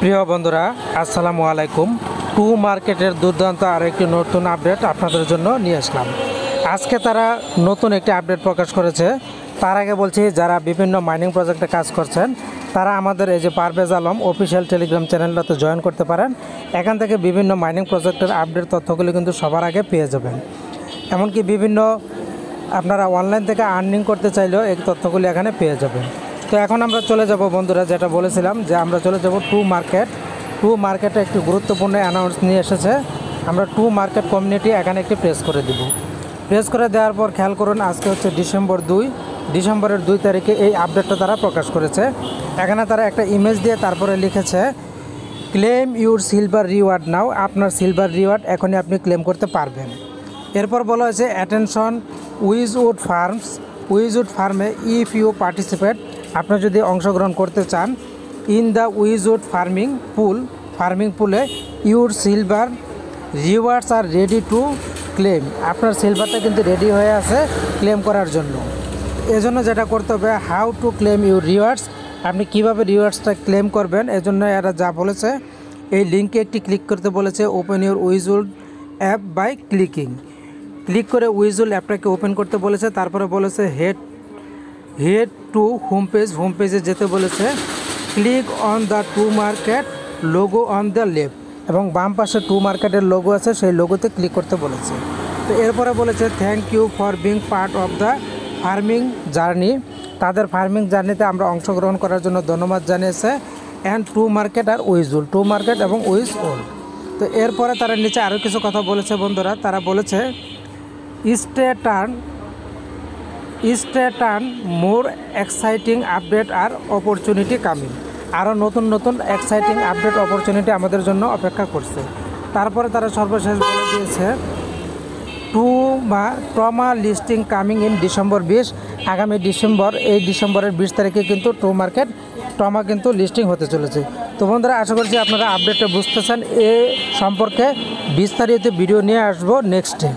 প্রিয় বন্ধুরা, আসসালামু আলাইকুম। টু মার্কেটের দুর্দান্ত আরেকটি নতুন আপডেট আপনাদের জন্য নিয়ে আসলাম। আজকে তারা নতুন একটি আপডেট প্রকাশ করেছে। তার আগে বলছি, যারা বিভিন্ন মাইনিং প্রজেক্টে কাজ করছেন তারা আমাদের এই যে পারভেজ আলম অফিসিয়াল টেলিগ্রাম চ্যানেলটাতে জয়েন করতে পারেন। এখান থেকে বিভিন্ন মাইনিং প্রজেক্টের আপডেট তথ্যগুলি কিন্তু সবার আগে পেয়ে যাবেন। এমনকি বিভিন্ন আপনারা অনলাইন থেকে আর্নিং করতে চাইলেও এই তথ্যগুলি এখানে পেয়ে যাবেন। তো এখন আমরা চলে যাব বন্ধুরা, যেটা বলেছিলাম যে আমরা চলে যাব টু মার্কেটে একটি গুরুত্বপূর্ণ অ্যানাউন্স নিয়ে এসেছে। আমরা টু মার্কেট কমিউনিটি এখানে একটি প্রেস করে দিব। প্রেস করে দেওয়ার পর খেয়াল করুন, আজকে হচ্ছে ডিসেম্বরের 2 তারিখে এই আপডেটটা তারা প্রকাশ করেছে। এখানে তারা একটা ইমেজ দিয়ে তারপরে লিখেছে ক্লেম ইউর সিলভার রিওয়ার্ড নাও। আপনার সিলভার রিওয়ার্ড এখনই আপনি ক্লেম করতে পারবেন। এরপর বলা হয়েছে অ্যাটেনশন উইজউড ফার্মে ইফ ইউ পার্টিসিপেট। আপনি যদি অংশগ্রহণ করতে চান ইন দ্য উইজউড ফার্মিং পুলে your silver rewards are ready to claim. আপনার সিলভারটা কিন্তু রেডি হয়ে আছে ক্লেম করার জন্য। এজন্য যেটা করতে হবে, how to claim your rewards, আপনি কীভাবে রিওয়ার্ডসটা ক্লেম করবেন। এজন্য এরা যা বলেছে, এই লিঙ্কে একটি ক্লিক করতে বলেছে। ওপেন ইউর উইজউড অ্যাপ বাই ক্লিক করে উইজুয়াল অ্যাপটাকে ওপেন করতে বলেছে। তারপরে বলেছে হেড টু হোম পেজে যেতে বলেছে। Click on the to market logo on the left, এবং বাম পাশে টু মার্কেটের লোগো আছে, সেই লোগোতে ক্লিক করতে বলেছে। তো এরপরে বলেছে thank you for being part of the farming journey. তাদের ফার্মিং জার্নিতে আমরা অংশগ্রহণ করার জন্য ধন্যবাদ জানিয়েছে। অ্যান্ড টু মার্কেট এবং উইজউল। তো এরপরে তারা নিচে আরও কিছু কথা বলেছে বন্ধুরা। তারা বলেছে স্টে টার্ন মোর এক্সাইটিং আপডেট আর অপরচুনিটি কামিং। আরও নতুন এক্সাইটিং আপডেট অপরচুনিটি আমাদের জন্য অপেক্ষা করছে। তারপরে তারা সর্বশেষ বলে দিয়েছে trauma listing coming in December 20। আগামী ডিসেম্বরের 20 তারিখে কিন্তু ট্রমা কিন্তু লিস্টিং হতে চলেছে। তো বন্ধুরা, আশা করছি আপনারা আপডেটটা বুঝতেছেন। এ সম্পর্কে বিস্তারিত ভিডিও নিয়ে আসবো নেক্সটে।